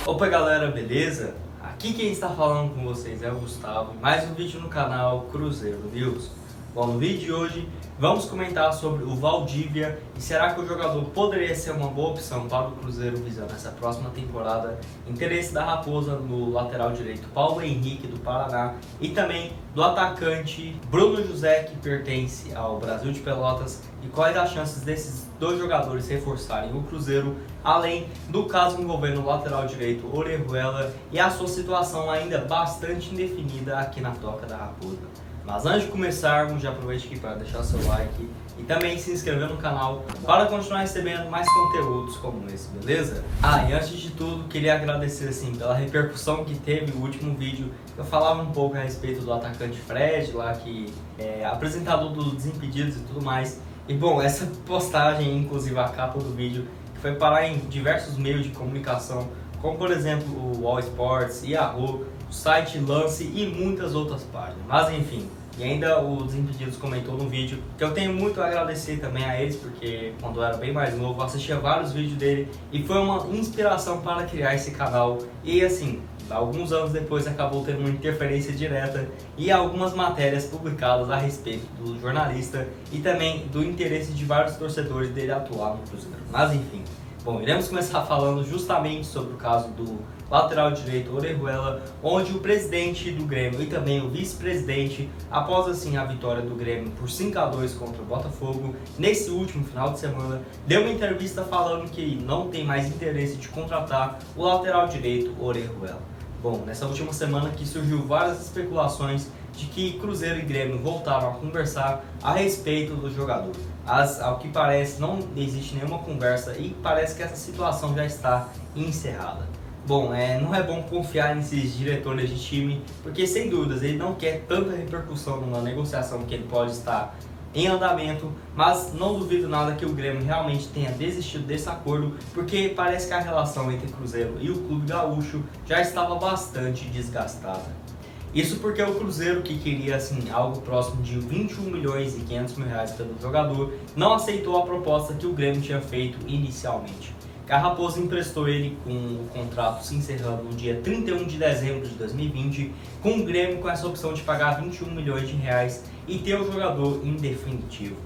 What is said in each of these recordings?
Opa galera, beleza? Aqui quem está falando com vocês é o Gustavo, mais um vídeo no canal Cruzeiro News. Bom, no vídeo de hoje vamos comentar sobre o Valdívia e será que o jogador poderia ser uma boa opção para o Cruzeiro visando essa próxima temporada, interesse da Raposa no lateral direito Paulo Henrique do Paraná e também do atacante Bruno José, que pertence ao Brasil de Pelotas, e quais as chances desses dois jogadores reforçarem o Cruzeiro, além do caso envolvendo o lateral direito Orejuela e a sua situação ainda bastante indefinida aqui na Toca da Raposa. Mas antes de começarmos, já aproveite aqui para deixar seu like e também se inscrever no canal para continuar recebendo mais conteúdos como esse, beleza? E antes de tudo, queria agradecer assim, pela repercussão que teve o último vídeo. Eu falava um pouco a respeito do atacante Fred, lá que é apresentador do Desimpedidos e tudo mais. E bom, essa postagem, inclusive a capa do vídeo, que foi parar em diversos meios de comunicação, como por exemplo o All Sports, Yahoo, o site Lance e muitas outras páginas. Mas enfim, e ainda o Desimpedidos comentou no vídeo que eu tenho muito a agradecer também a eles, porque quando eu era bem mais novo eu assistia vários vídeos dele e foi uma inspiração para criar esse canal. E assim, alguns anos depois acabou tendo uma interferência direta e algumas matérias publicadas a respeito do jornalista e também do interesse de vários torcedores dele atuar no Cruzeiro. Mas enfim, bom, iremos começar falando justamente sobre o caso do lateral direito Orejuela, onde o presidente do Grêmio e também o vice-presidente, após assim a vitória do Grêmio por 5-2 contra o Botafogo, nesse último final de semana, deu uma entrevista falando que não tem mais interesse de contratar o lateral direito Orejuela. Bom, nessa última semana que surgiu várias especulações de que Cruzeiro e Grêmio voltaram a conversar a respeito do jogador. Ao que parece, não existe nenhuma conversa e parece que essa situação já está encerrada. Bom, não é bom confiar nesses diretores de time, porque sem dúvidas ele não quer tanta repercussão numa negociação que ele pode estar em andamento, mas não duvido nada que o Grêmio realmente tenha desistido desse acordo, porque parece que a relação entre Cruzeiro e o Clube Gaúcho já estava bastante desgastada. Isso porque o Cruzeiro, que queria assim, algo próximo de 21 milhões e 500 mil reais pelo jogador, não aceitou a proposta que o Grêmio tinha feito inicialmente. A Raposa emprestou ele com o contrato se encerrando no dia 31 de dezembro de 2020, com o Grêmio com essa opção de pagar 21 milhões de reais e ter o jogador em definitivo.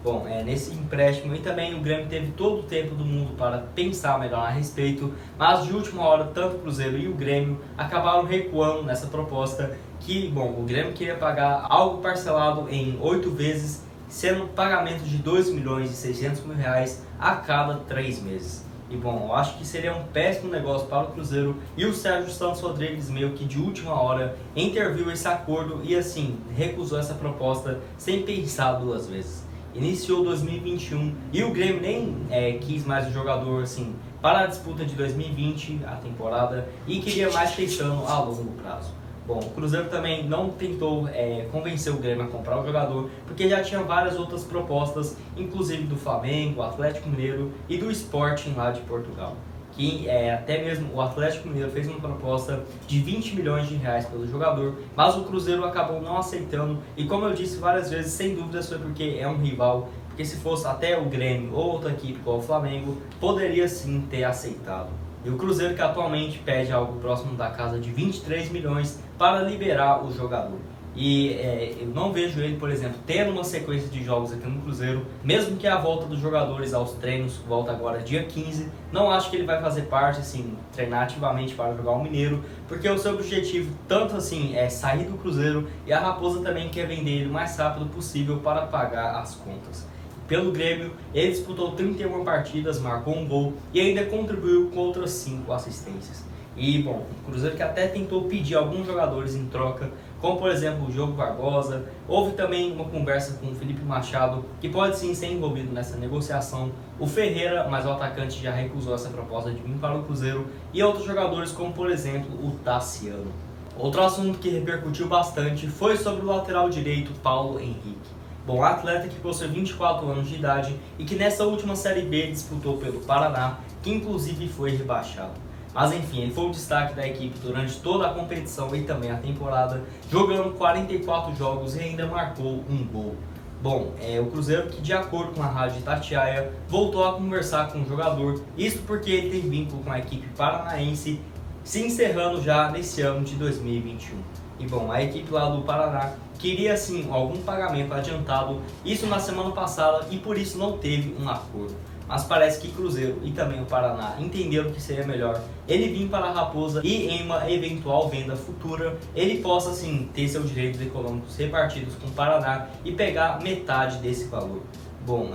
Bom, nesse empréstimo e também o Grêmio teve todo o tempo do mundo para pensar melhor a respeito, mas de última hora tanto o Cruzeiro e o Grêmio acabaram recuando nessa proposta que, bom, o Grêmio queria pagar algo parcelado em 8 vezes, sendo pagamento de 2 milhões e 600 mil reais a cada 3 meses. E bom, eu acho que seria um péssimo negócio para o Cruzeiro e o Sérgio Santos Rodrigues meio que de última hora interviu esse acordo e assim, recusou essa proposta sem pensar duas vezes. Iniciou 2021 e o Grêmio nem quis mais o jogador assim para a disputa de 2020, a temporada, e queria mais fechando a longo prazo. Bom, o Cruzeiro também não tentou convencer o Grêmio a comprar o jogador, porque já tinha várias outras propostas, inclusive do Flamengo, Atlético Mineiro e do Sporting lá de Portugal. Que até mesmo o Atlético Mineiro fez uma proposta de 20 milhões de reais pelo jogador, mas o Cruzeiro acabou não aceitando e, como eu disse várias vezes, sem dúvidas foi porque é um rival, porque se fosse até o Grêmio ou outra equipe como o Flamengo, poderia sim ter aceitado. E o Cruzeiro, que atualmente pede algo próximo da casa de 23 milhões para liberar o jogador. E eu não vejo ele, por exemplo, tendo uma sequência de jogos aqui no Cruzeiro, mesmo que a volta dos jogadores aos treinos volta agora dia 15, não acho que ele vai fazer parte, assim, treinar ativamente para jogar o Mineiro, porque o seu objetivo, tanto assim, é sair do Cruzeiro e a Raposa também quer vender ele o mais rápido possível para pagar as contas. Pelo Grêmio, ele disputou 31 partidas, marcou um gol e ainda contribuiu com outras 5 assistências. E, bom, o Cruzeiro que até tentou pedir alguns jogadores em troca, como por exemplo o Diogo Barbosa. Houve também uma conversa com o Felipe Machado, que pode sim ser envolvido nessa negociação. O Ferreira, mas o atacante já recusou essa proposta de vir para o Cruzeiro. E outros jogadores, como por exemplo o Tassiano. Outro assunto que repercutiu bastante foi sobre o lateral direito Paulo Henrique. Bom, atleta que possui 24 anos de idade e que nessa última Série B disputou pelo Paraná, que inclusive foi rebaixado. Mas enfim, ele foi o destaque da equipe durante toda a competição e também a temporada, jogando 44 jogos e ainda marcou um gol. Bom, o Cruzeiro que, de acordo com a Rádio Itatiaia, voltou a conversar com o jogador, isso porque ele tem vínculo com a equipe paranaense, se encerrando já nesse ano de 2021. E bom, a equipe lá do Paraná queria sim algum pagamento adiantado, isso na semana passada, e por isso não teve um acordo. Mas parece que Cruzeiro e também o Paraná entenderam que seria melhor ele vir para a Raposa e em uma eventual venda futura ele possa sim ter seus direitos econômicos repartidos com o Paraná e pegar metade desse valor. Bom,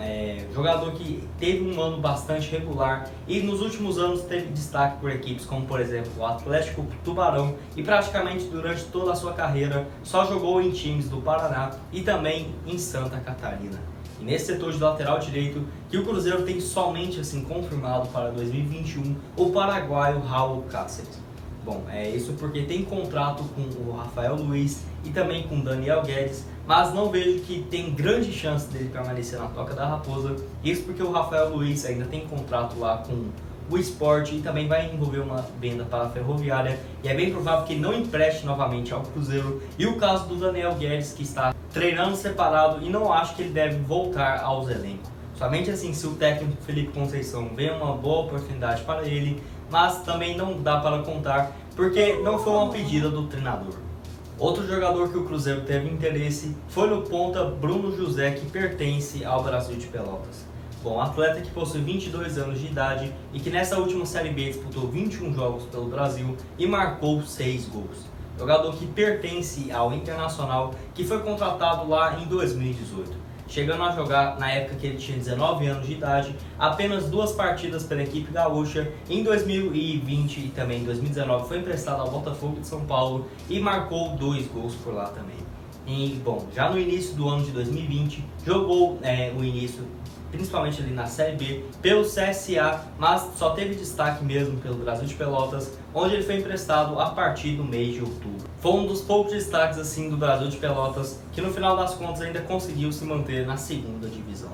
jogador que teve um ano bastante regular e nos últimos anos teve destaque por equipes como, por exemplo, o Atlético Tubarão, e praticamente durante toda a sua carreira só jogou em times do Paraná e também em Santa Catarina. E nesse setor de lateral direito, que o Cruzeiro tem somente assim confirmado para 2021 o paraguaio Raul Cáceres. Bom, isso porque tem contrato com o Rafael Luiz e também com o Daniel Guedes, mas não vejo que tem grande chance dele permanecer na Toca da Raposa. Isso porque o Rafael Luiz ainda tem contrato lá com o Sport e também vai envolver uma venda para a Ferroviária, e é bem provável que ele não empreste novamente ao Cruzeiro. E o caso do Daniel Guedes, que está treinando separado, e não acho que ele deve voltar aos elencos. Somente assim se o técnico Felipe Conceição vê uma boa oportunidade para ele, mas também não dá para contar porque não foi uma pedida do treinador. Outro jogador que o Cruzeiro teve interesse foi no ponta Bruno José, que pertence ao Brasil de Pelotas. Bom, atleta que possui 22 anos de idade e que nessa última Série B disputou 21 jogos pelo Brasil e marcou 6 gols. Jogador que pertence ao Internacional, que foi contratado lá em 2018. Chegando a jogar, na época que ele tinha 19 anos de idade, apenas 2 partidas pela equipe gaúcha. Em 2020 e também em 2019 foi emprestado ao Botafogo de São Paulo e marcou 2 gols por lá também. E bom, já no início do ano de 2020, jogou o início, principalmente ali na Série B, pelo CSA, mas só teve destaque mesmo pelo Brasil de Pelotas, onde ele foi emprestado a partir do mês de outubro. Foi um dos poucos destaques assim do Brasil de Pelotas, que no final das contas ainda conseguiu se manter na segunda divisão.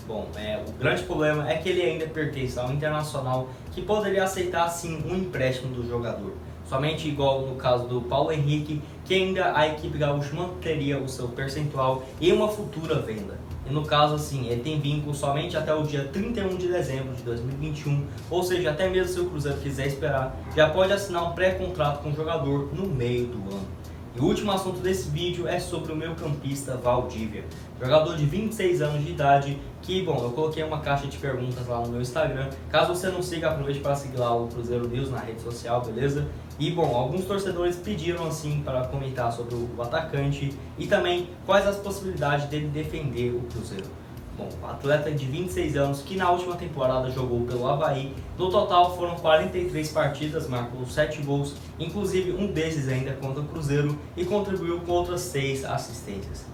Bom, o grande problema é que ele ainda pertence ao Internacional, que poderia aceitar sim um empréstimo do jogador. Somente igual no caso do Paulo Henrique, que ainda a equipe gaúcha manteria o seu percentual em uma futura venda. E no caso assim, ele tem vínculo somente até o dia 31 de dezembro de 2021, ou seja, até mesmo se o Cruzeiro quiser esperar, já pode assinar um pré-contrato com o jogador no meio do ano. E o último assunto desse vídeo é sobre o meio-campista Valdívia, jogador de 26 anos de idade, que, bom, eu coloquei uma caixa de perguntas lá no meu Instagram. Caso você não siga, aproveite para seguir lá o Cruzeiro News na rede social, beleza? E, bom, alguns torcedores pediram, assim, para comentar sobre o atacante e também quais as possibilidades dele defender o Cruzeiro. Bom, o atleta de 26 anos que na última temporada jogou pelo Avaí, no total foram 43 partidas, marcou 7 gols, inclusive um desses ainda contra o Cruzeiro, e contribuiu com outras 6 assistências.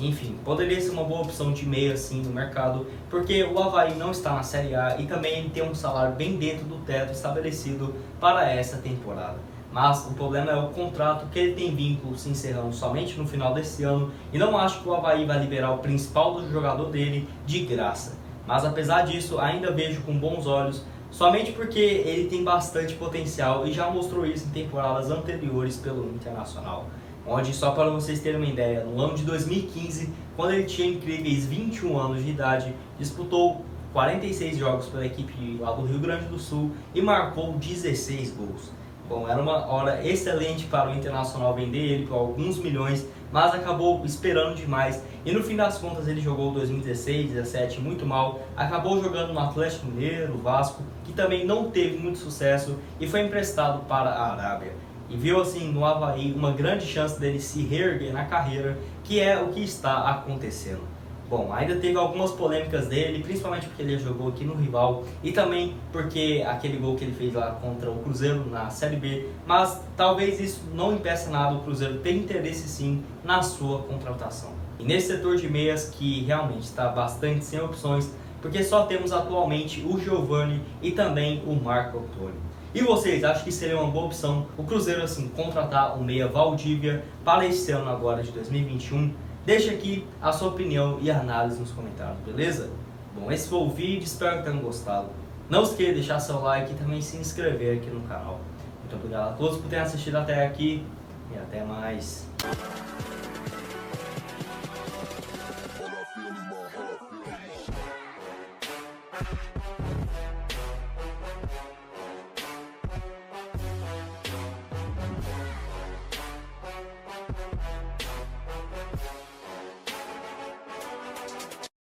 Enfim, poderia ser uma boa opção de meia assim no mercado, porque o Avaí não está na Série A e também ele tem um salário bem dentro do teto estabelecido para essa temporada. Mas o problema é o contrato, que ele tem vínculo se encerrando somente no final desse ano, e não acho que o Avaí vai liberar o principal do jogador dele de graça. Mas apesar disso, ainda vejo com bons olhos, somente porque ele tem bastante potencial e já mostrou isso em temporadas anteriores pelo Internacional. Onde, só para vocês terem uma ideia, no ano de 2015, quando ele tinha incríveis 21 anos de idade, disputou 46 jogos pela equipe lá do Rio Grande do Sul e marcou 16 gols. Bom, era uma hora excelente para o Internacional vender ele por alguns milhões, mas acabou esperando demais e no fim das contas ele jogou 2016, 2017 muito mal, acabou jogando no Atlético Mineiro, Vasco, que também não teve muito sucesso e foi emprestado para a Arábia. E viu assim no Avaí uma grande chance dele se reerguer na carreira, que é o que está acontecendo. Bom, ainda teve algumas polêmicas dele, principalmente porque ele jogou aqui no rival e também porque aquele gol que ele fez lá contra o Cruzeiro na Série B, mas talvez isso não impeça nada o Cruzeiro ter interesse sim na sua contratação. E nesse setor de meias que realmente está bastante sem opções, porque só temos atualmente o Giovani e também o Marco Antônio. E vocês acham que seria uma boa opção o Cruzeiro assim contratar o meia Valdívia para esse ano agora de 2021? Deixa aqui a sua opinião e análise nos comentários, beleza? Bom, esse foi o vídeo, espero que tenham gostado. Não esqueça de deixar seu like e também se inscrever aqui no canal. Muito obrigado a todos por terem assistido até aqui e até mais.